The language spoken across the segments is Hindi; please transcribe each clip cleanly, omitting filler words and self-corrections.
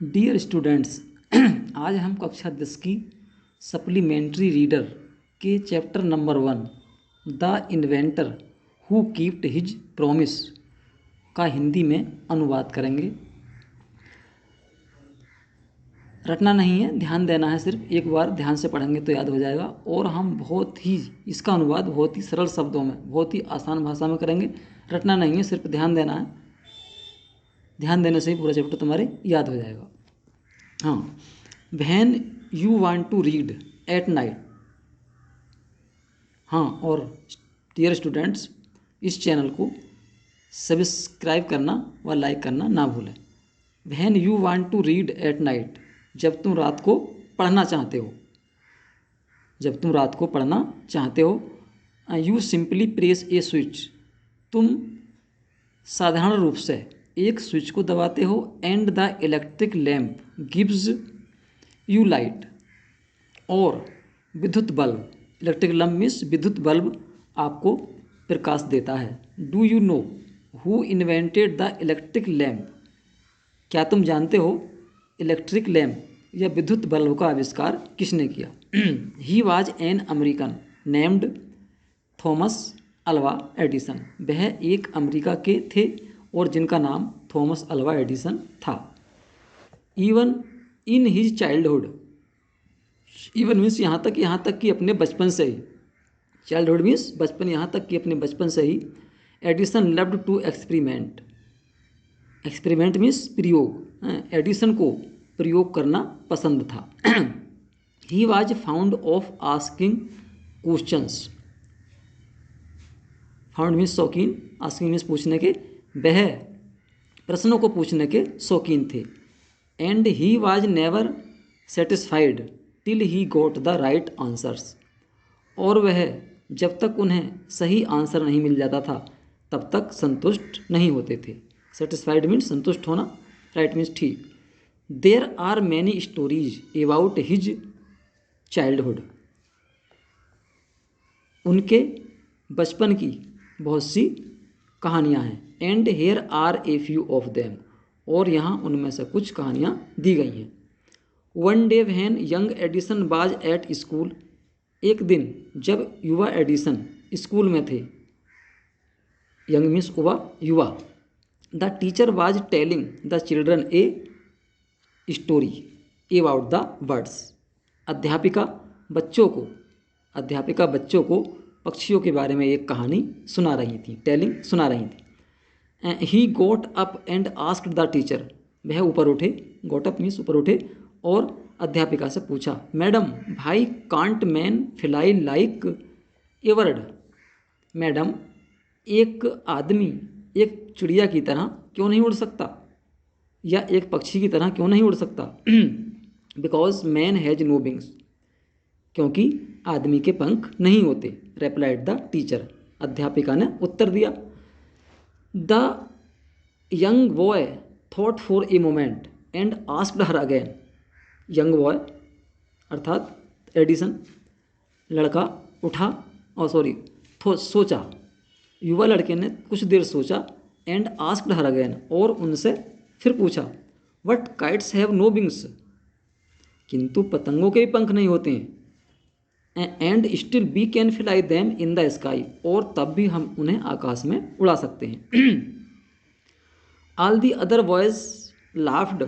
डियर स्टूडेंट्स, आज हम कक्षा 10 की सप्लीमेंट्री रीडर के chapter number 1 the inventor who kept his promise का हिंदी में अनुवाद करेंगे। रटना नहीं है, ध्यान देना है। सिर्फ एक बार ध्यान से पढ़ेंगे तो याद हो जाएगा। और हम बहुत ही इसका अनुवाद बहुत ही सरल शब्दों में, बहुत ही आसान भाषा में करेंगे। रटना नहीं है, सिर्फ ध्यान देना है। ध्यान देने से ही पूरा चैप्टर तुम्हारे याद हो जाएगा। हाँ, when you want to read at night. हाँ, और डियर स्टूडेंट्स, इस चैनल को सब्सक्राइब करना व लाइक करना ना भूलें। When you want to read at night, जब तुम रात को पढ़ना चाहते हो। जब तुम रात को पढ़ना चाहते हो। You simply press A switch, तुम साधारण रूप से एक स्विच को दबाते हो। And the electric lamp gives you light, और विद्युत बल्ब, इलेक्ट्रिक लैम्प मीन्स विद्युत बल्ब, आपको प्रकाश देता है। Do you know who invented the electric lamp, क्या तुम जानते हो इलेक्ट्रिक लैम्प या विद्युत बल्ब का आविष्कार किसने किया? He was an American named Thomas Alva Edison, वह एक अमेरिका के थे और जिनका नाम थॉमस अल्वा एडिसन था। Even in his childhood, even means यहाँ तक कि अपने बचपन से ही, चाइल्डहुड मीन्स बचपन, यहाँ तक कि अपने बचपन से ही Edison loved to experiment, experiment means प्रयोग, एडिसन को प्रयोग करना पसंद था। He was found of asking questions, found means शौकीन, आस्किंग मीन्स पूछने के, वह प्रश्नों को पूछने के शौकीन थे। And he was never satisfied till he got the right answers, और वह जब तक उन्हें सही आंसर नहीं मिल जाता था तब तक संतुष्ट नहीं होते थे। सेटिस्फाइड मीन्स संतुष्ट होना, राइट मीन्स ठीक। There are many stories about his childhood, उनके बचपन की बहुत सी कहानियाँ हैं। And here are a few of them, और यहाँ उनमें से कुछ कहानियाँ दी गई हैं। One day when young Edison was at school, एक दिन जब युवा एडिसन स्कूल में थे, यंग मीन्स युवा, the teacher was telling the children a story about the birds, अध्यापिका बच्चों को पक्षियों के बारे में एक कहानी सुना रही थी, टेलिंग सुना रही थी। He got up and asked the teacher, वह ऊपर उठे, गोट अप मीन्स ऊपर उठे, और अध्यापिका से पूछा, मैडम भाई can't man fly like a bird, madam एक आदमी एक चिड़िया की तरह क्यों नहीं उड़ सकता, या एक पक्षी की तरह क्यों नहीं उड़ सकता? Because man has no wings, क्योंकि आदमी के पंख नहीं होते। रेप्लाइड द टीचर, अध्यापिका ने उत्तर दिया। The young boy thought for a moment and asked her again, young boy अर्थात एडिसन, लड़का उठा, और सोचा, युवा लड़के ने कुछ देर सोचा। एंड आस्क्ड हर अगेन, और उनसे फिर पूछा, what kites have no wings, किंतु पतंगों के भी पंख नहीं होते हैं। And still we can fly them in the sky, और तब भी हम उन्हें आकाश में उड़ा सकते हैं। All the other boys laughed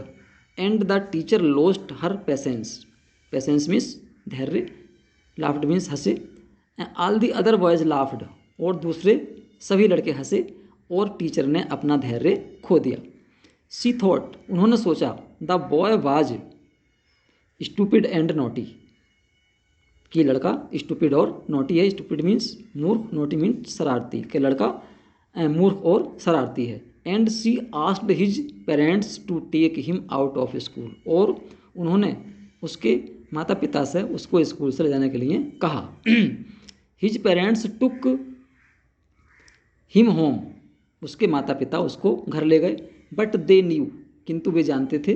and the teacher lost her patience, patience means धैर्य, लाफ्ड मीन्स हंसे। All the other boys laughed, और दूसरे सभी लड़के हंसे, और टीचर ने अपना धैर्य खो दिया। सी थॉट, उन्होंने सोचा, the boy was stupid and naughty, कि लड़का स्टूपिड और नोटी है। स्टूपिड मीन्स मूर्ख, नोटी मीन्स शरारती, कि लड़का मूर्ख और शरारती है। And she asked his parents to take him out of school, और उन्होंने उसके माता पिता से उसको स्कूल से ले जाने के लिए कहा। His parents took him home, उसके माता पिता उसको घर ले गए। बट दे न्यू, किंतु वे जानते थे,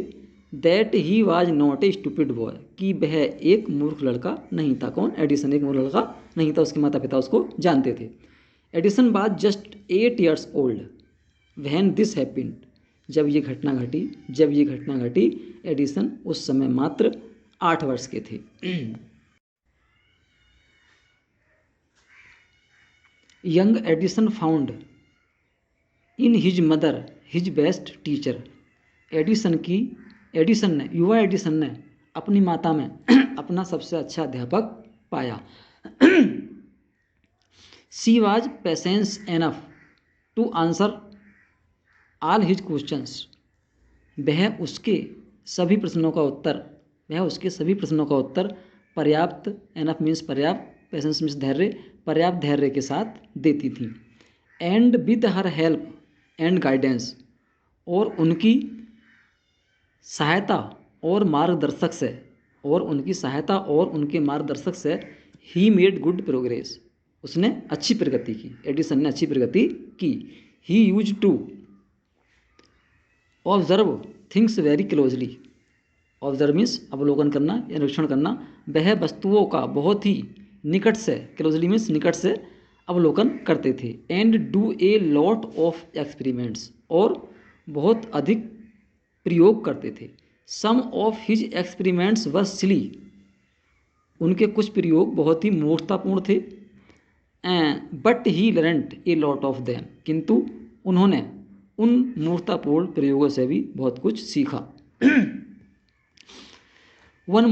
that he was not a stupid boy, कि वह एक मूर्ख लड़का नहीं था। कौन? एडिसन एक मूर्ख लड़का नहीं था, उसके माता पिता उसको जानते थे। Edison was just 8 years old when this happened, जब ये घटना घटी एडिसन उस समय मात्र 8 वर्ष के थे। Young Edison found in his mother his best teacher. युवा एडिसन ने अपनी माता में अपना सबसे अच्छा अध्यापक पाया। She was patience enough to answer all his questions. वह उसके सभी प्रश्नों का उत्तर पर्याप्त, एनफ मीन्स पर्याप्त, पेशेंस मीन्स धैर्य, पर्याप्त धैर्य के साथ देती थी। And with her help and guidance, और उनकी सहायता और उनके मार्गदर्शक से ही मेड गुड प्रोग्रेस। उसने अच्छी प्रगति की, एडिसन ने अच्छी प्रगति की। He use to observe things very closely. Observe means अवलोकन करना या निरीक्षण करना। वह वस्तुओं का बहुत ही निकट से, क्लोजली मीन्स निकट से अवलोकन करते थे। And do a lot of experiments, और बहुत अधिक प्रयोग करते थे। सम ऑफ हिज एक्सपेरिमेंट्स वर सिली, उनके कुछ प्रयोग बहुत ही मूर्खतापूर्ण थे। But he learned A lot of them, किंतु उन्होंने उन मूर्खतापूर्ण प्रयोगों से भी बहुत कुछ सीखा। One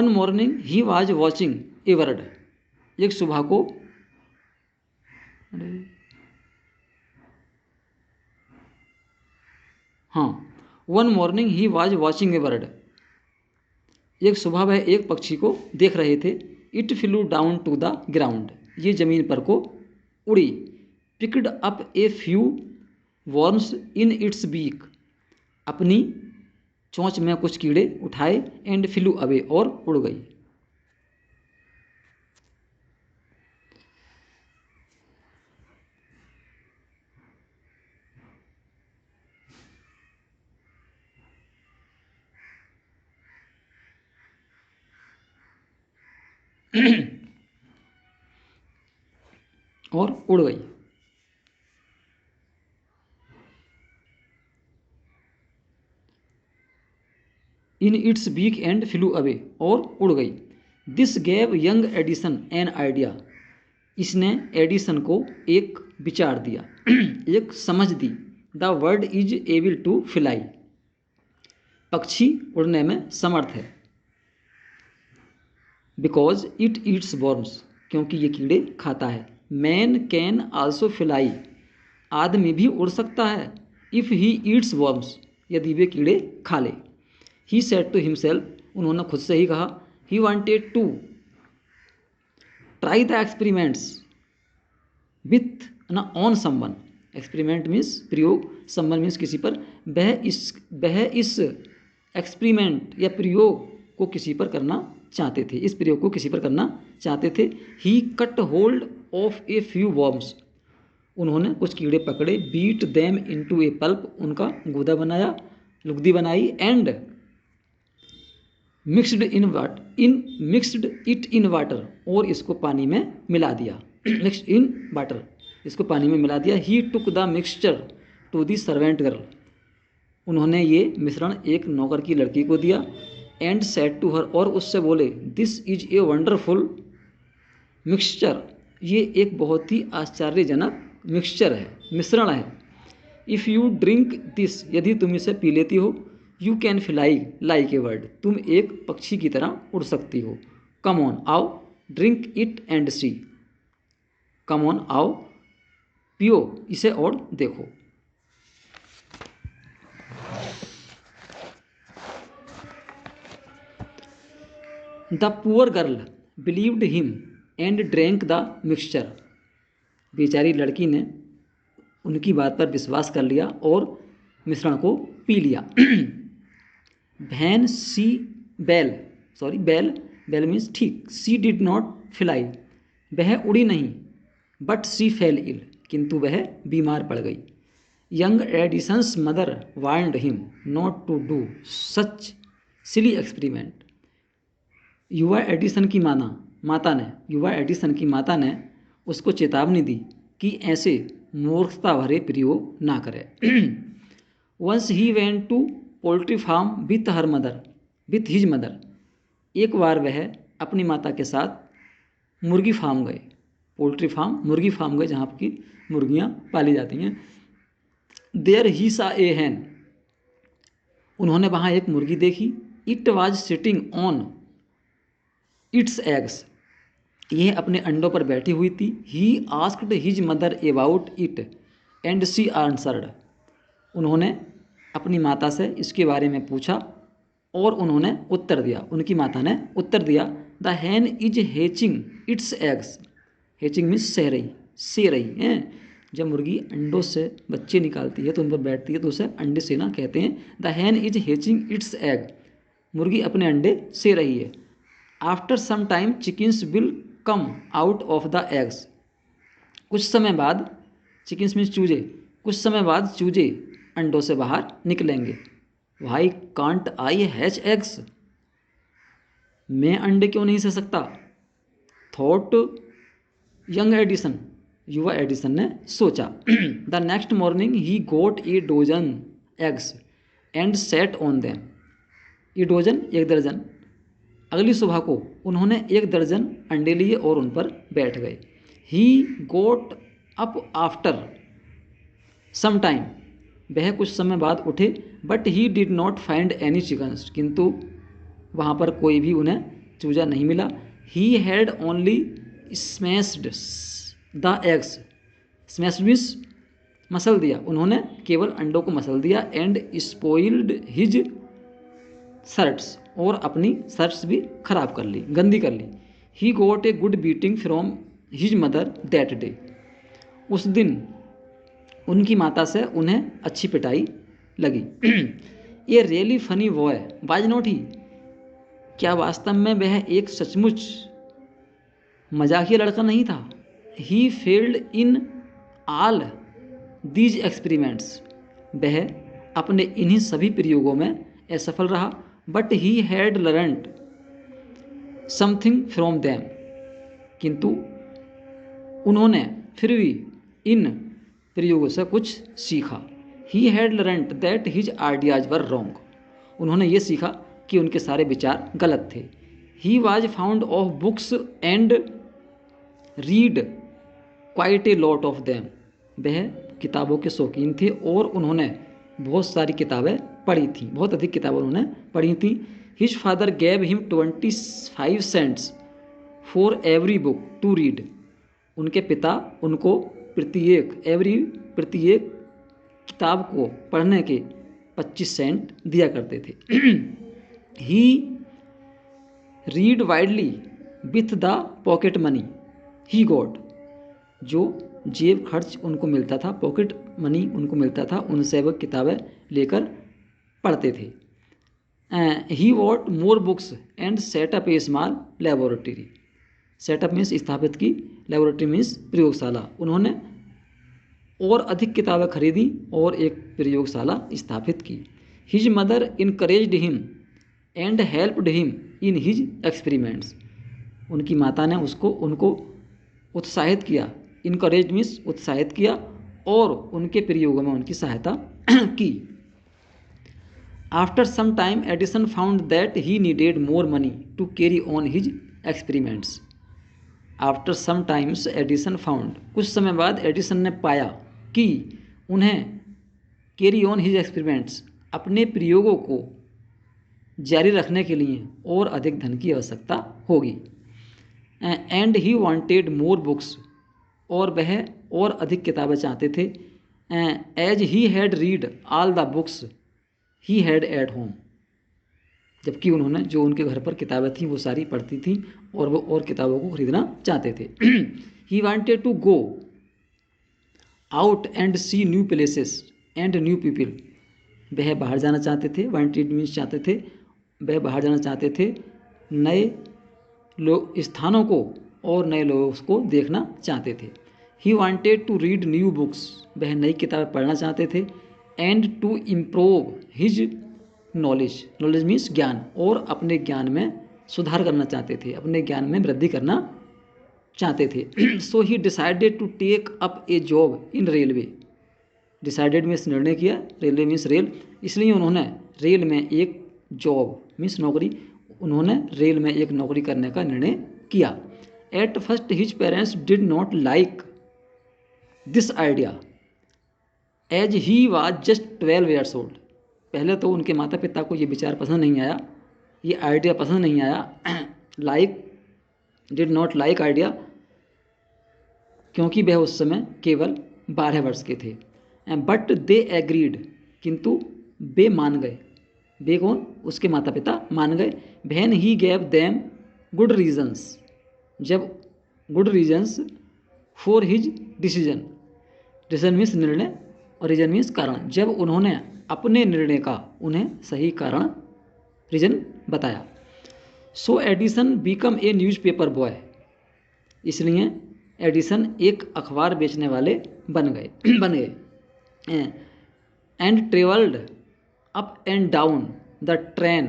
morning he was watching a bird. एक सुबह को one morning he was watching a bird. एक सुबह वह एक पक्षी को देख रहे थे। It flew down to the ground, ये जमीन पर को उड़ी। Picked up a few worms in its beak, अपनी चोंच में कुछ कीड़े उठाए। एंड फ्लू अवे, और उड़ गई। और उड़ गई। In its beak and flew away, और उड़ गई। This gave young Edison an idea, इसने एडिसन को एक विचार दिया, एक समझ दी। The word is able to fly, पक्षी उड़ने में समर्थ है। बिकॉज इट ईट्स वर्म्स, क्योंकि ये कीड़े खाता है। मैन कैन आल्सो फ्लाई, आदमी भी उड़ सकता है। इफ़ ही ईट्स वर्म्स, यदि वे कीड़े खा ले। ही सेड टू हिमसेल्फ, उन्होंने खुद से ही कहा। He wanted to try the experiments with ना ऑन समवन। एक्सपेरिमेंट मीन्स प्रयोग, समवन मीन्स किसी पर। वह इस एक्सपेरिमेंट या प्रयोग को किसी पर करना चाहते थे, इस प्रयोग को किसी पर करना चाहते थे। He caught hold of a few worms, उन्होंने कुछ कीड़े पकड़े। Beat them into a pulp, उनका गूदा बनाया, लुगदी बनाई। And mixed it in water, और इसको पानी में मिला दिया। मिक्सड इन वाटर, इसको पानी में मिला दिया। He took the mixture to the servant girl, उन्होंने ये मिश्रण एक नौकर की लड़की को दिया। एंड सेड टू हर, और उससे बोले। This is a wonderful mixture, ये एक बहुत ही आश्चर्यजनक मिक्सचर है, मिश्रण है। इफ़ यू ड्रिंक दिस, यदि तुम इसे पी लेती हो। You can fly like a bird, तुम एक पक्षी की तरह उड़ सकती हो। कम ऑन, आओ, drink it and see, come on, आओ, पियो इसे और देखो। The poor girl believed him and drank the mixture, बेचारी लड़की ने उनकी बात पर विश्वास कर लिया और मिश्रण को पी लिया। बेल मीन्स ठीक। सी डिड नॉट फ्लाई, वह उड़ी नहीं। बट सी फेल इल, किंतु वह बीमार पड़ गई। Young Edison's mother warned him not to do such silly experiment, युवा एडिसन की माता ने उसको चेतावनी दी कि ऐसे मूर्खता भरे प्रयोग ना करे। Once he went to poultry farm with her mother with his mother, एक बार वह अपनी माता के साथ मुर्गी फार्म गए। पोल्ट्री फार्म मुर्गी फार्म गए जहाँ की मुर्गियाँ पाली जाती हैं। देयर ही सा ए हैन, उन्होंने वहाँ एक मुर्गी देखी। It was sitting on it's eggs, यह अपने अंडों पर बैठी हुई थी। He asked his mother about it and she answered, उन्होंने अपनी माता से इसके बारे में पूछा और उन्होंने उत्तर दिया, उनकी माता ने उत्तर दिया। The hen is hatching it's eggs, hatching means सह रही, से रही है। जब मुर्गी अंडों से बच्चे निकालती है तो उन पर बैठती है तो उसे अंडे सेना कहते हैं। The hen is hatching its egg, मुर्गी अपने अंडे से रही है। After some time chickens will come out of the eggs, कुछ समय बाद, चिकन्स मीन्स चूजे, कुछ समय बाद चूजे अंडों से बाहर निकलेंगे। Why can't I hatch eggs, मैं अंडे क्यों नहीं सह सकता। थॉट यंग एडिसन, युवा एडिसन ने सोचा। The next morning he got a dozen eggs and set on them, ये डोजन एक दर्जन। अगली सुबह को उन्होंने एक दर्जन अंडे लिए और उन पर बैठ गए। He got up after some time, वह कुछ समय बाद उठे। But he did not find any chickens, किंतु वहाँ पर कोई भी उन्हें चूजा नहीं मिला। He had only smashed the eggs, smashed means मसल दिया, उन्होंने केवल अंडों को मसल दिया। एंड स्पॉइल्ड हिज शर्ट्स, और अपनी शर्ट्स भी खराब कर ली, गंदी कर ली। He got a good beating from his mother that day, उस दिन उनकी माता से उन्हें अच्छी पिटाई लगी। ये really funny boy was not ही, क्या वास्तव में वह एक सचमुच मजाकिया लड़का नहीं था। He failed in all these experiments, वह अपने इन्हीं सभी प्रयोगों में असफल रहा। But he had learned something from them, किंतु उन्होंने फिर भी इन प्रयोगों से कुछ सीखा। He had learned that his ideas were wrong, उन्होंने ये सीखा कि उनके सारे विचार गलत थे। He was found of books and read quite a lot of them, वह किताबों के शौकीन थे और उन्होंने बहुत सारी किताबें पढ़ी थी, बहुत अधिक किताबें उन्होंने पढ़ी थी। His father gave him 25 cents for every book to read, उनके पिता उनको प्रत्येक किताब को पढ़ने के 25 सेंट दिया करते थे। He read widely with the pocket money he got, जो जेब खर्च उनको मिलता था, पॉकेट मनी उनको मिलता था, उनसे वह किताबें लेकर पढ़ते थे। He bought more books and set up a small laboratory, set up means स्थापित की, लेबोरेटरी मीन्स प्रयोगशाला, उन्होंने और अधिक किताबें खरीदी और एक प्रयोगशाला स्थापित की। His mother encouraged him and helped him in his experiments, उनकी माता ने उनको उत्साहित किया, इनकरेज मीन्स उत्साहित किया, और उनके प्रयोगों में उनकी सहायता की। After some time Edison found that he needed more money to carry on his experiments. After some times Edison found, कुछ समय बाद एडिसन ने पाया कि उन्हें कैरी ऑन हिज एक्सपेरिमेंट्स, अपने प्रयोगों को जारी रखने के लिए और अधिक धन की आवश्यकता होगी। And he wanted more books, और वह और अधिक किताबें चाहते थे। As he had read all the books he had at home, जबकि उन्होंने जो उनके घर पर किताबें थीं वो सारी पढ़ती थीं और वो और किताबों को खरीदना चाहते थे। He wanted to go out and see new places and new people, वह बाहर जाना चाहते थे, वांटेड मीन्स चाहते थे, वह बाहर जाना चाहते थे, नए स्थानों को और नए लोगों को देखना चाहते थे। He wanted to read new books, वह नई किताबें पढ़ना चाहते थे। And to improve his knowledge, knowledge means ज्ञान, और अपने ज्ञान में सुधार करना चाहते थे, अपने ज्ञान में वृद्धि करना चाहते थे। So he decided to take up a job in railway. Decided means निर्णय किया, रेलवे मीन्स रेल, इसलिए उन्होंने रेल में एक जॉब मीन्स नौकरी, उन्होंने रेल में एक नौकरी करने का निर्णय किया। At first his parents did not like this idea as he was just 12 years old. पहले तो उनके माता पिता को ये विचार पसंद नहीं आया, ये आइडिया पसंद नहीं आया। Like, did not like idea, क्योंकि वह उस समय केवल 12 वर्ष के थे। बट दे एग्रीड, किंतु वे मान गए। वे कौन? उसके माता पिता मान गए। When he gave them good reasons, जब good reasons for his decision, decision means निर्णय और रीजन मीन्स कारण, जब उन्होंने अपने निर्णय का उन्हें सही कारण रीजन बताया। So Edison became a newspaper boy, इसलिए एडिसन एक अखबार बेचने वाले बन गए। And travelled up and down the train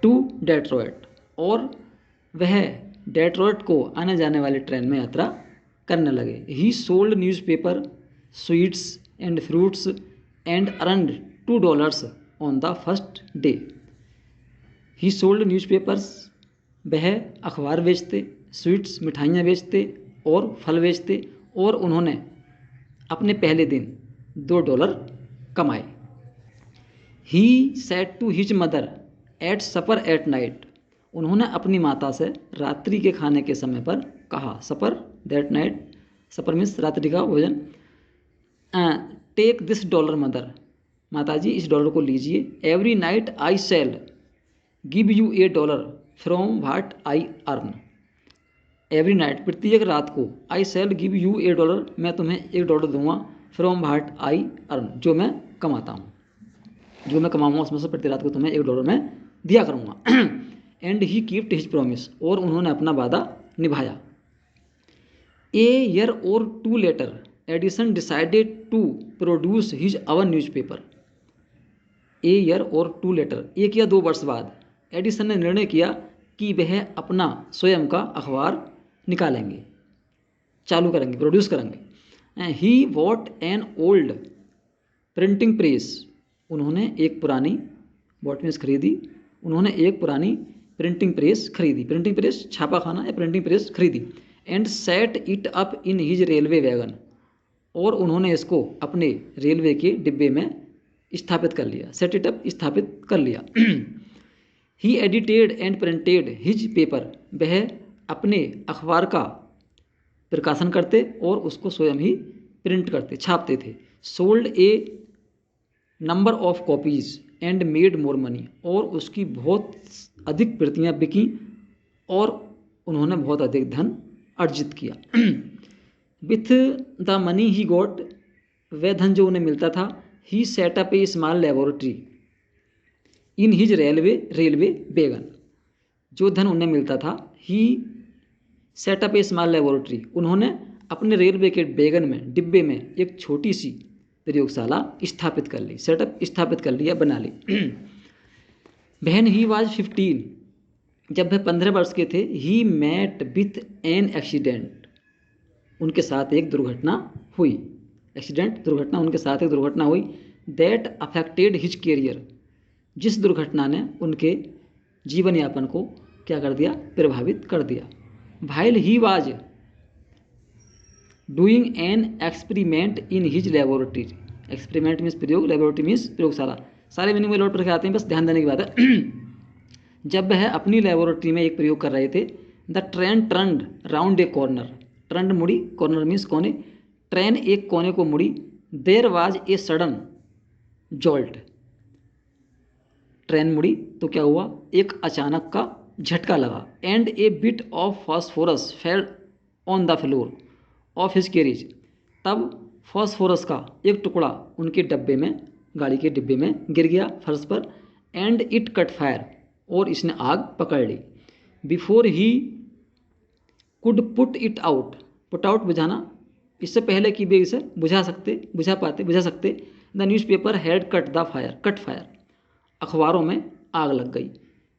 to Detroit, और वह डेट्रॉयट को आने जाने वाली ट्रेन में यात्रा करने लगे। ही sold newspaper, sweets and fruits and earned $2 on the first day. He sold newspapers, वह अखबार बेचते, स्वीट्स मिठाइयाँ बेचते और फल बेचते, और उन्होंने अपने पहले दिन $2 कमाए। He said to his mother at supper at night, उन्होंने अपनी माता से रात्रि के खाने के समय पर कहा। सपर दैट नाइट, सपर मीन्स रात्रि का भोजन। टेक दिस $, मदर, माता जी इस $, को लीजिए। Every night I shell give you $1 from what I earn. Every night, प्रत्येक रात को, आई शैल गिव यू $1, मैं तुम्हें $1 दूंगा, फ्रॉम व्हाट आई अर्न, जो मैं कमाता हूँ, जो मैं कमाऊँगा उसमें से प्रति रात को तुम्हें $1 मैं दिया करूँगा। And he kept his promise, और उन्होंने अपना वादा निभाया। A year or 2 later Edison decided to produce his our newspaper. A year or 2 letter, 1 या 2 वर्ष बाद एडिसन ने निर्णय किया कि वह अपना स्वयं का अखबार निकालेंगे, चालू करेंगे, प्रोड्यूस करेंगे। He bought an old printing press, उन्होंने एक पुरानी, वॉट मीन्स खरीदी, उन्होंने एक पुरानी प्रिंटिंग प्रेस खरीदी, प्रिंटिंग प्रेस छापा खाना या प्रिंटिंग प्रेस खरीदी। And set it up in his railway wagon, और उन्होंने इसको अपने रेलवे के डिब्बे में स्थापित कर लिया, सेट इट अप, स्थापित कर लिया। He edited and printed his paper, वह अपने अखबार का प्रकाशन करते और उसको स्वयं ही प्रिंट करते, छापते थे। Sold A number of copies and made more money, और उसकी बहुत अधिक प्रतियां बिकी और उन्होंने बहुत अधिक धन अर्जित किया। With the money he got, वह धन जो उन्हें मिलता था, he set up a small laboratory in his railway wagon, जो धन उन्हें मिलता था, he set up a small laboratory, उन्होंने अपने रेलवे के वैगन में, डिब्बे में एक छोटी सी प्रयोगशाला स्थापित कर ली, सेटअप स्थापित कर लिया, बना ली। बहन ही वाज 15, जब वह 15 वर्ष के थे, he met with an accident, उनके साथ एक दुर्घटना हुई, एक्सीडेंट दुर्घटना, उनके साथ एक दुर्घटना हुई। दैट अफेक्टेड हिज कैरियर, जिस दुर्घटना ने उनके जीवन यापन को क्या कर दिया, प्रभावित कर दिया। While he was doing an experiment in his laboratory, experiment means प्रयोग, लेबोरेटरी मीन्स प्रयोगशाला, सारे मीनिंग में लौट पर आते हैं, बस ध्यान देने की बात है। जब वह अपनी लेबोरेटरी में एक प्रयोग कर रहे थे, the train turned round a corner, turned मुड़ी, कॉर्नर मीन्स कोने, ट्रेन एक कोने को मुड़ी। There was a sudden jolt, train मुड़ी तो क्या हुआ, एक अचानक का झटका लगा। And a bit of phosphorus fell on the floor of his carriage, तब फॉस्फोरस का एक टुकड़ा उनके डब्बे में, गाड़ी के डिब्बे में गिर गया फर्श पर। एंड इट कट फायर, और इसने आग पकड़ ली। Before he could put it out, put out बुझाना, इससे पहले कि वे इसे बुझा सकते, the newspaper had caught the fire, caught fire, अखबारों में आग लग गई।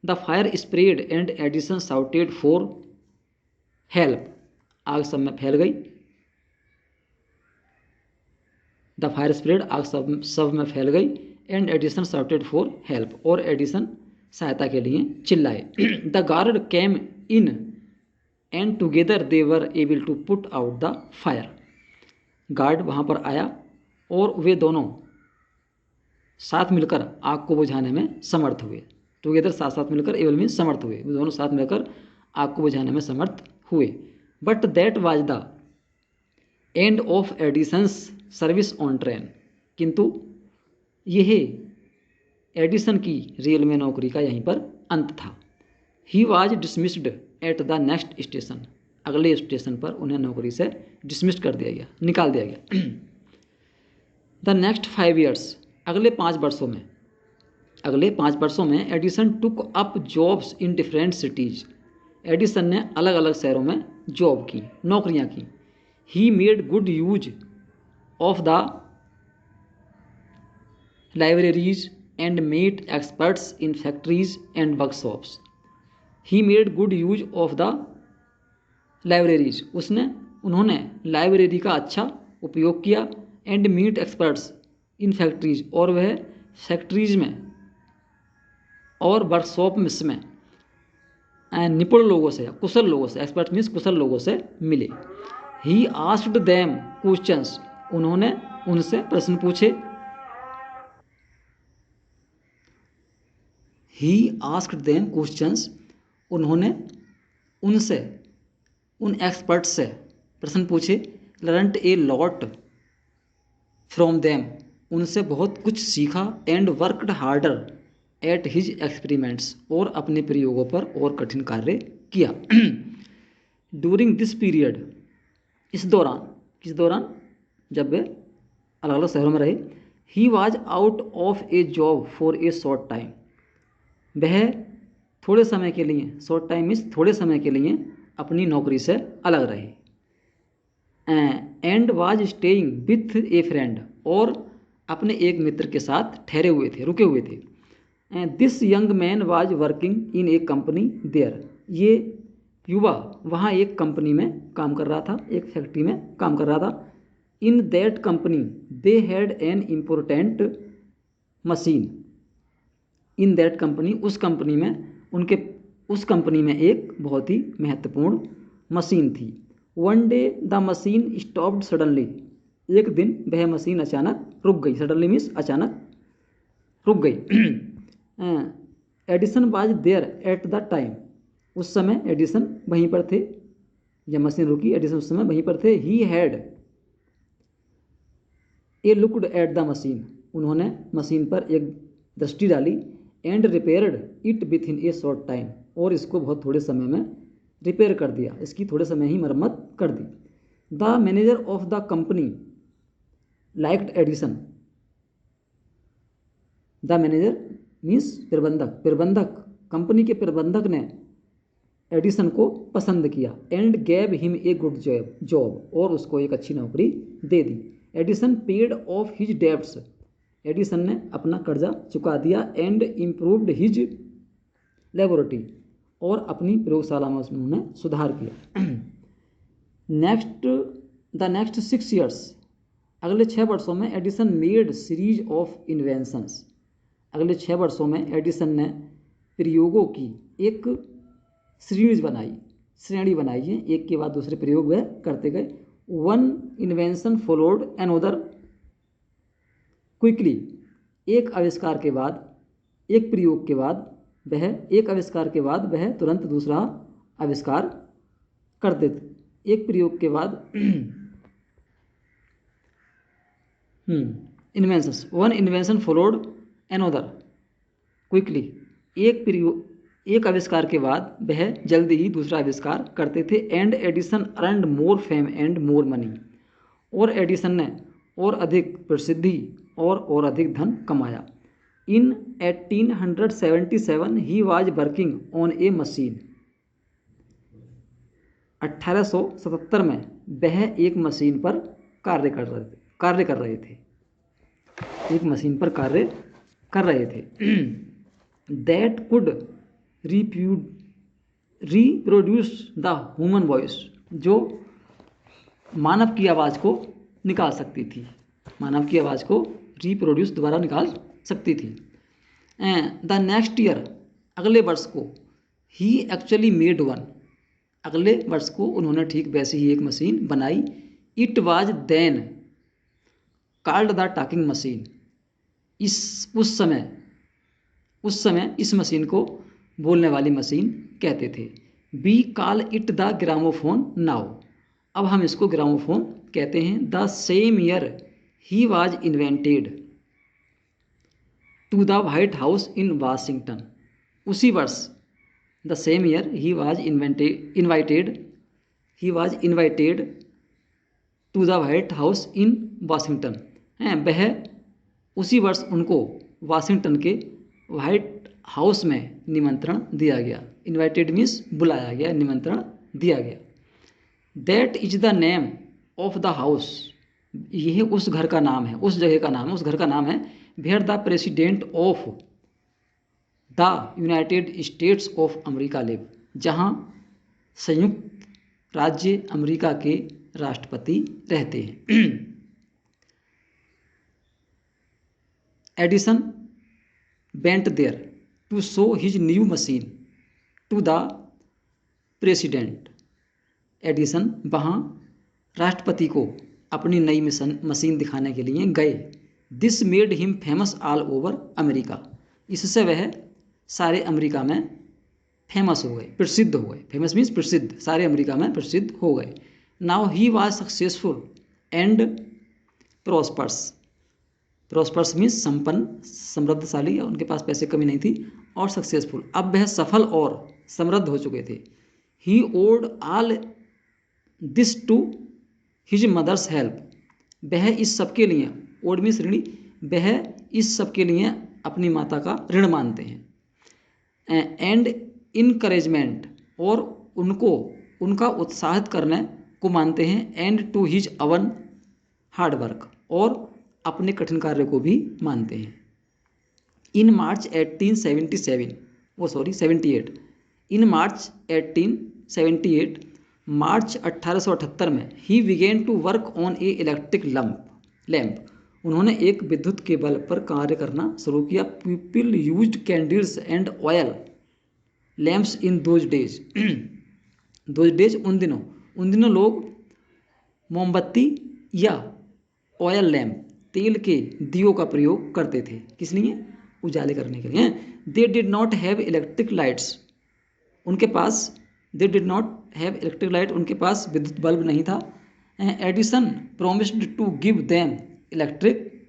The fire spread and Edison shouted for help, आग सब में फैल गई। द फायर स्प्रेड, आग सब में फैल गई। And Edison shouted for help, और एडिसन सहायता के लिए चिल्लाए। The guard came in and together they were able to put out the fire. Guard वहाँ पर आया और वे दोनों साथ मिलकर आग को बुझाने में समर्थ हुए। टुगेदर साथ साथ मिलकर, एबल मीन समर्थ हुए, वे दोनों साथ मिलकर आग को बुझाने में समर्थ हुए। But that was the end of Edison's service on train, किंतु यह एडिसन की रेल में नौकरी का यहीं पर अंत था। He was dismissed at the next station, अगले स्टेशन पर उन्हें नौकरी से डिसमिस्ड कर दिया गया, निकाल दिया गया। द नेक्स्ट 5 years, अगले 5 वर्षों में Edison took up jobs in different cities, Edison ने अलग अलग शहरों में जॉब की, नौकरियां की। He made good use of the libraries and met experts in factories and workshops. He made good use of the libraries, उन्होंने लाइब्रेरी का अच्छा उपयोग किया। And meet experts in factories, और वह फैक्ट्रीज में और वर्कशॉप में निपुण लोगों से, कुशल लोगों से, एक्सपर्ट मीन्स कुशल लोगों से मिले। ही आस्क्ड देम क्वेश्चंस, उन्होंने उनसे प्रश्न पूछे। ही आस्क्ड देम क्वेश्चंस, उन्होंने उनसे, उन एक्सपर्ट से प्रश्न पूछे। Learned a lot from them, उनसे बहुत कुछ सीखा। And worked harder at his experiments, और अपने प्रयोगों पर और कठिन कार्य किया। ड्यूरिंग दिस पीरियड, इस दौरान, किस दौरान, जब वे अलग अलग शहरों में रहे। He was out of A job for a short time, वह थोड़े समय के लिए, शॉर्ट टाइम मीन्स थोड़े समय के लिए, अपनी नौकरी से अलग रहे। And was staying with A friend, और अपने एक मित्र के साथ ठहरे हुए थे, रुके हुए थे। This young man was working in a company there, ये युवा वहाँ एक कंपनी में काम कर रहा था, एक फैक्ट्री में काम कर रहा था। In that company they had an important machine, in that company, उस कंपनी में, उनके उस कंपनी में एक बहुत ही महत्वपूर्ण मशीन थी। One day the machine stopped suddenly, एक दिन वह मशीन अचानक रुक गई। सडनली मीन्स अचानक रुक गई। Edison was there at the time, उस समय एडिसन वहीं पर थे, जब मशीन रुकी एडिसन उस समय वहीं पर थे। He had a looked at the machine, उन्होंने मशीन पर एक दृष्टि डाली। And repaired it with in A short time, और इसको बहुत थोड़े समय में रिपेयर कर दिया, इसकी थोड़े समय ही मरम्मत कर दी। The manager of the company liked Edison, the manager means प्रबंधक, कंपनी के प्रबंधक ने एडिसन को पसंद किया। And gave him a good job, और उसको एक अच्छी नौकरी दे दी। Edison paid off his debts, एडिसन ने अपना कर्जा चुका दिया। एंड इम्प्रूव्ड हिज लेबोरेटरी, और अपनी प्रयोगशाला में उन्होंने सुधार किया। द नेक्स्ट 6 years, अगले 6 वर्षों में Edison made series of inventions, अगले 6 वर्षों में एडिसन ने प्रयोगों की एक श्रेणी बनाई है, एक के बाद दूसरे प्रयोग वह करते गए। One invention followed another quickly, एक आविष्कार के बाद, एक प्रयोग के बाद वह, एक आविष्कार के बाद वह तुरंत दूसरा आविष्कार करते थे। एक प्रयोग के बाद inventions, one invention followed another quickly, एक आविष्कार के बाद वह जल्दी ही दूसरा आविष्कार करते थे। And Edison earned more fame and more money, और एडिसन ने और अधिक प्रसिद्धि और अधिक धन कमाया। इन 1877 he was working on A machine, 1877 में वह एक मशीन पर कार्य कर रहे थे, एक मशीन पर कार्य कर रहे थे। That could reproduce the human voice, जो मानव की आवाज़ को निकाल सकती थी, मानव की आवाज़ को रिप्रोड्यूस दोबारा निकाल सकती थी। द नेक्स्ट ईयर, अगले वर्ष को, ही एक्चुअली मेड वन, अगले वर्ष को उन्होंने ठीक वैसी ही एक मशीन बनाई। It was then called the talking machine, उस समय इस मशीन को बोलने वाली मशीन कहते थे। We call it the gramophone now, अब हम इसको ग्रामोफोन कहते हैं। The same year he was invented to the White House in Washington, उसी वर्ष, the same year he was invited to the White House in Washington, हैं वह उसी वर्ष उनको वाशिंगटन के व्हाइट हाउस में निमंत्रण दिया गया। इन्वाइटेड मीन्स बुलाया गया, निमंत्रण दिया गया। That is the name of the house, यह उस घर का नाम है, उस जगह का नाम है, उस घर का नाम है where the president of the United States of America live, जहाँ संयुक्त राज्य अमेरिका के राष्ट्रपति रहते हैं। Edison went there to show his new machine to the president, Edison वहाँ राष्ट्रपति को अपनी नई मशीन दिखाने के लिए गए। This made him famous all over America, इससे वह सारे अमेरिका में फेमस हो गए, प्रसिद्ध हो गए। फेमस मीन्स प्रसिद्ध, सारे अमेरिका में प्रसिद्ध हो गए। Now he was successful and prosperous means संपन्न, समृद्धशाली, उनके पास पैसे कमी नहीं थी, और सक्सेसफुल, अब वह सफल और समृद्ध हो चुके थे। He owed all this to his mother's help, वह इस सब के लिए, ओड मीन्स ऋणी, वह इस सब के लिए अपनी माता का ऋण मानते हैं। एंड इनकरेजमेंट, और उनको उनका उत्साहित करने को मानते हैं। And to his own hard work, और अपने कठिन कार्य को भी मानते हैं। इन मार्च 1878, इन मार्च 1878, मार्च 1878 में he began to work on a electric lamp, उन्होंने एक विद्युत के बल्ब पर कार्य करना शुरू किया। People used candles and oil lamps in those days, उन दिनों लोग मोमबत्ती या ऑयल लैम्प, तेल के दियों का प्रयोग करते थे, किस लिए? उजाले करने के लिए। They did not have electric lights, उनके पास उनके पास विद्युत बल्ब नहीं था। Edison promised to give them electric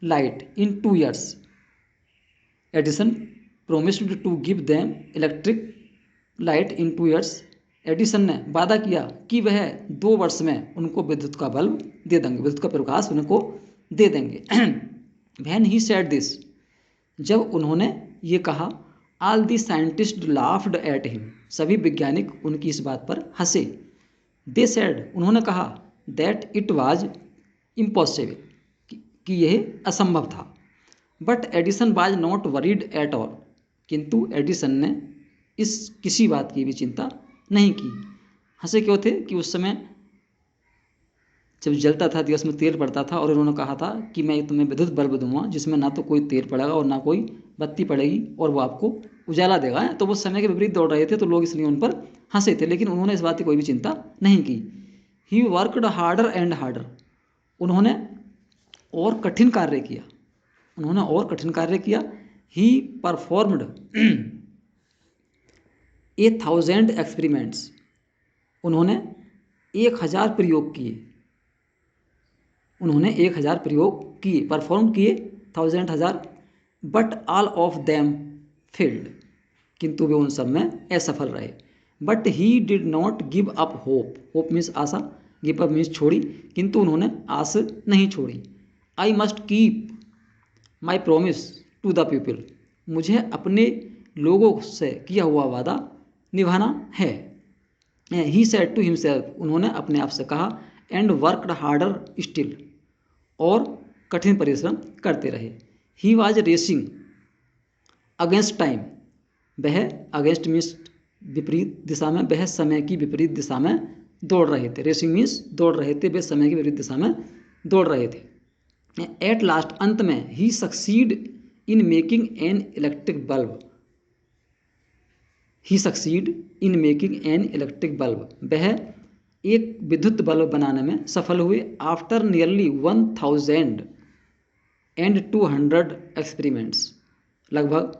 light in 2 years, Edison promised to give them electric light in 2 years, एडिसन ने वादा किया कि वह 2 वर्ष में उनको विद्युत का बल्ब दे देंगे, विद्युत का प्रकाश उनको दे देंगे। व्हेन ही सेड दिस, जब उन्होंने ये कहा, all the scientist laughed at him, सभी वैज्ञानिक उनकी इस बात पर हंसे। दे सेड, उन्होंने कहा, दैट इट वाज इम्पॉसिबल, कि यह असंभव था। But Edison was not worried at all, किंतु एडिसन ने इस किसी बात की भी चिंता नहीं की। हंसे क्यों थे? कि उस समय जब जलता था दिया उसमें तेल पड़ता था, और उन्होंने कहा था कि मैं तुम्हें विद्युत बल्ब दूंगा जिसमें ना तो कोई तेल पड़ेगा और ना कोई बत्ती पड़ेगी, और वो आपको उजाला देगा। तो वो समय के विपरीत दौड़ रहे थे, तो लोग इसलिए उन पर हंसे थे, लेकिन उन्होंने इस बात की कोई भी चिंता नहीं की। He worked harder and harder, उन्होंने और कठिन कार्य किया। ही परफॉर्म्ड 1000 एक्सपेरिमेंट्स, उन्होंने 1000 प्रयोग किए, परफॉर्म किए 1000, but all of them failed, किंतु वे उन सब में असफल रहे। But he did not give up hope means आशा, गिव अप मीन्स छोड़ी, किंतु उन्होंने आस नहीं छोड़ी। I must keep my promise to the people, मुझे अपने लोगों से किया हुआ वादा निभाना है। ही सेड टू हिमसेल्फ, उन्होंने अपने आप से कहा। एंड वर्कड हार्डर स्टिल, और कठिन परिश्रम करते रहे। He was racing against time, वह अगेंस्ट मीन्स विपरीत दिशा में, वह समय की विपरीत दिशा में दौड़ रहे थे। रेसिंग मीन्स दौड़ रहे थे, वे समय की विपरीत दिशा में दौड़ रहे थे। एट लास्ट, अंत में, he succeed in making an electric bulb. He succeed in making an electric bulb, वह एक विद्युत बल्ब बनाने में सफल हुए। आफ्टर नियरली 1200 एक्सपेरिमेंट्स, लगभग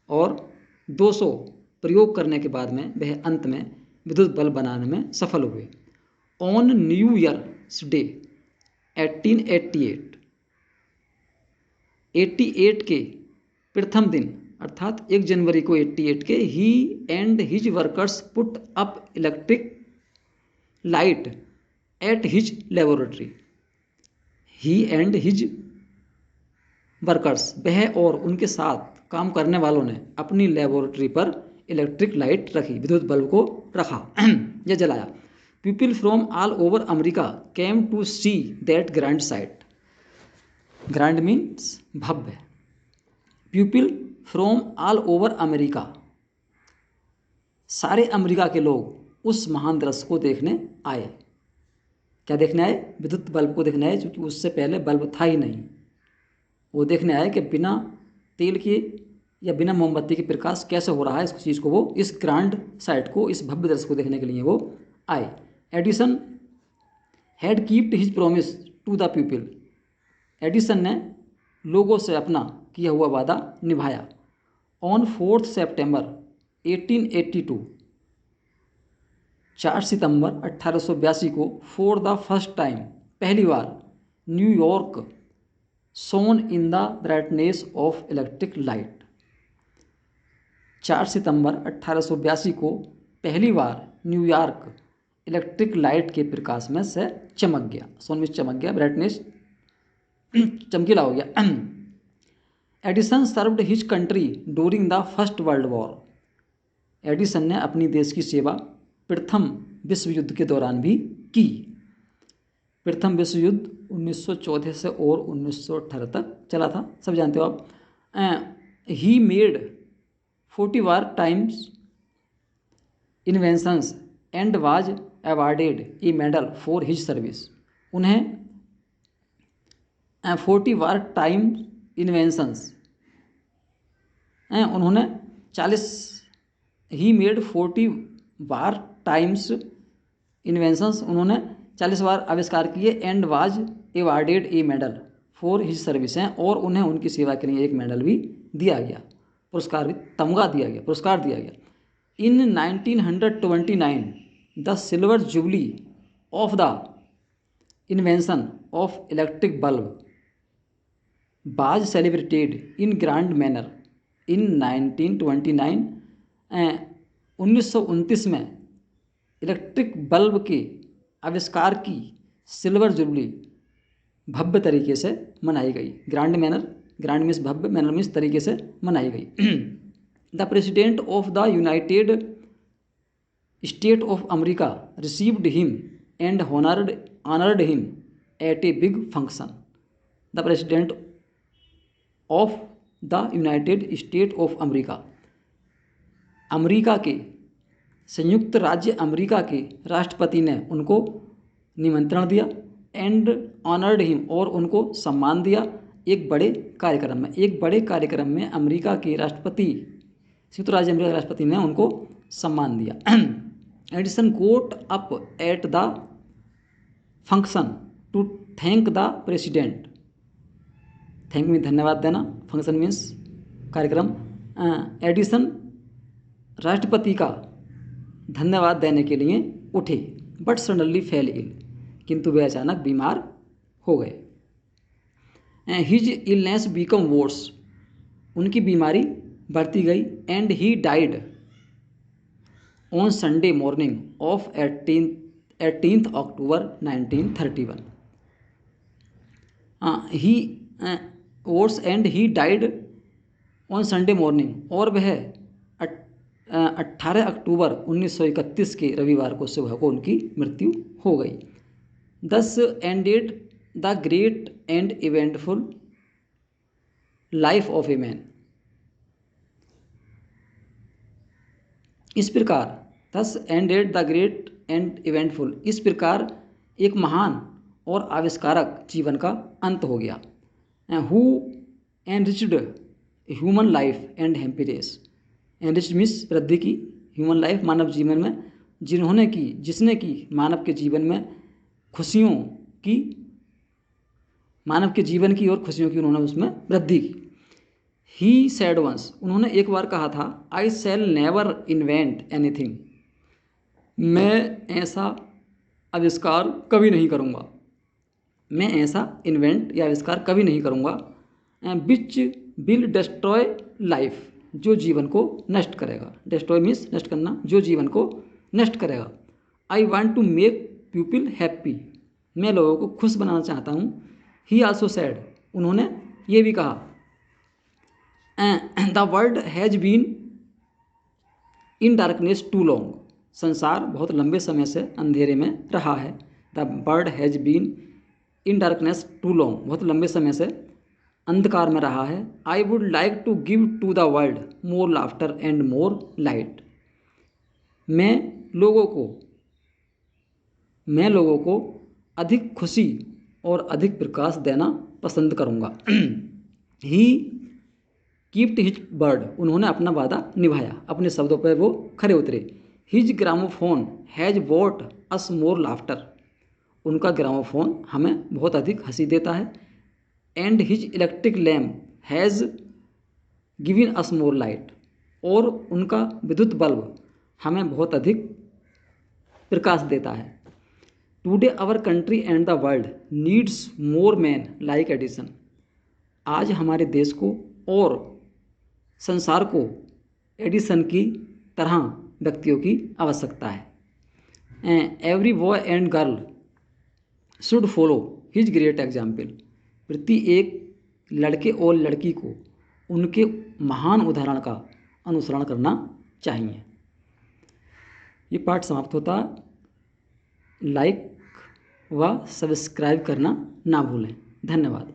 1200 प्रयोग करने के बाद में वह अंत में विद्युत बल्ब बनाने में सफल हुए। ऑन न्यू ईयर्स डे 1888, 88 के प्रथम दिन अर्थात 1 जनवरी को 88 के, he and his workers put up electric light at his laboratory. He and his workers, वह और उनके साथ काम करने वालों ने अपनी लेबोरेटरी पर इलेक्ट्रिक लाइट रखी, विद्युत बल्ब को रखा या जलाया। People from all over America came to see that grand sight. Grand means भव्य। People from all over America, सारे अमेरिका के लोग उस महान दृश्य को देखने आए। क्या देखने आए? विद्युत बल्ब को देखने आए, क्योंकि उससे पहले बल्ब था ही नहीं। वो देखने आए कि बिना तेल के या बिना मोमबत्ती के प्रकाश कैसे हो रहा है। इस चीज़ को, वो इस ग्रैंड साइट को, इस भव्य दृश्य को देखने के लिए वो आए। Edison had kept his promise to the people. Edison ने लोगों से अपना किया हुआ वादा निभाया। ऑन 4 सितंबर 1882, 4 सितंबर 1882 को, फॉर द फर्स्ट टाइम, पहली बार, New York shone in the brightness of electric light. 4 सितंबर 1882 को पहली बार न्यूयॉर्क इलेक्ट्रिक लाइट के प्रकाश में से चमक गया। सोन में चमक गया, ब्राइटनेस चमकीला हो गया। Edison served his country during the first world war. Edison ने अपनी देश की सेवा प्रथम विश्व युद्ध के दौरान भी की। प्रथम विश्व युद्ध 1914 से और 1918 तक चला था, सब जानते हो आप। He made 40 times inventions and was awarded A medal for his service. उन्हें 40 टाइम्स इन्वेंशंस, उन्होंने 40, ही मेड 40 टाइम्स इन्वेंशंस, उन्होंने 40 बार आविष्कार किए। And was awarded A medal for his service हैं, और उन्हें उनकी सेवा के लिए एक मेडल भी दिया गया, पुरस्कार भी, तमगा दिया गया, पुरस्कार दिया गया। In 1929 the silver jubilee of the invention of electric bulb was celebrated in grand manner. In 1929, 1929 में इलेक्ट्रिक बल्ब के आविष्कार की सिल्वर जुबली भव्य तरीके से मनाई गई। ग्रैंड मैनर, ग्रैंड मीन्स भव्य, मैनर मीन्स तरीके से मनाई गई। The president of the United state of America received him and honoured him at a big function. The president of the United state of America, America के, संयुक्त राज्य अमेरिका के राष्ट्रपति ने उनको निमंत्रण दिया। एंड ऑनर्ड हिम, और उनको सम्मान दिया एक बड़े कार्यक्रम में। एक बड़े कार्यक्रम में अमेरिका के राष्ट्रपति, संयुक्त राज्य अमेरिका के राष्ट्रपति ने उनको सम्मान दिया। Edison got up at the function to thank the president. Thank mean धन्यवाद देना, फंक्शन मीन्स कार्यक्रम। एडिसन राष्ट्रपति का धन्यवाद देने के लिए उठे, बट सडनली फेल इल, किंतु वे अचानक बीमार हो गए। हिज इलनेस बिकम वर्स, उनकी बीमारी बढ़ती गई। And he died on Sunday morning of 18 October 1931। He worse and he died on Sunday morning, और वह 18 अक्टूबर 1931 के रविवार को सुबह को उनकी मृत्यु हो गई। दस ended the great and eventful life of a man. इस प्रकार thus ended the great and eventful, इस प्रकार एक महान और आविष्कारक जीवन का अंत हो गया। Who enriched human life and happiness, enriched means वृद्धि की, ह्यूमन लाइफ मानव जीवन में, जिसने की मानव के जीवन में खुशियों की, मानव के जीवन की और खुशियों की उन्होंने उसमें वृद्धि की। ही सैड वंस, उन्होंने एक बार कहा था, आई शैल नेवर इन्वेंट एनीथिंग, मैं ऐसा आविष्कार कभी नहीं करूँगा, मैं ऐसा इन्वेंट या आविष्कार कभी नहीं करूँगा, विच विल डिस्ट्रॉय लाइफ, जो जीवन को नष्ट करेगा। डिस्ट्रॉय मीन्स नष्ट करना, जो जीवन को नष्ट करेगा। I want to make people happy, मैं लोगों को खुश बनाना चाहता हूँ। ही आल्सो सैड, उन्होंने ये भी कहा, the world has been in darkness too long, संसार बहुत लंबे समय से अंधेरे में रहा है। The world has been in darkness too long, बहुत लंबे समय से अंधकार में रहा है। I would like to give to the world more laughter and more light, मैं लोगों को अधिक खुशी और अधिक प्रकाश देना पसंद करूँगा। ही कीप्ट हिज वर्ड, उन्होंने अपना वादा निभाया, अपने शब्दों पर वो खरे उतरे। His gramophone has bot us more laughter, उनका ग्रामोफोन हमें बहुत अधिक हंसी देता है। And his electric lamp has given us more light, और उनका विद्युत बल्ब हमें बहुत अधिक प्रकाश देता है। Today our country and the world needs more man like Edison, आज हमारे देश को और संसार को एडिसन की तरह व्यक्तियों की आवश्यकता है। Every boy and girl should follow his great example, प्रत्येक लड़के और लड़की को उनके महान उदाहरण का अनुसरण करना चाहिए। ये पाठ समाप्त होता, लाइक व सब्सक्राइब करना ना भूलें। धन्यवाद।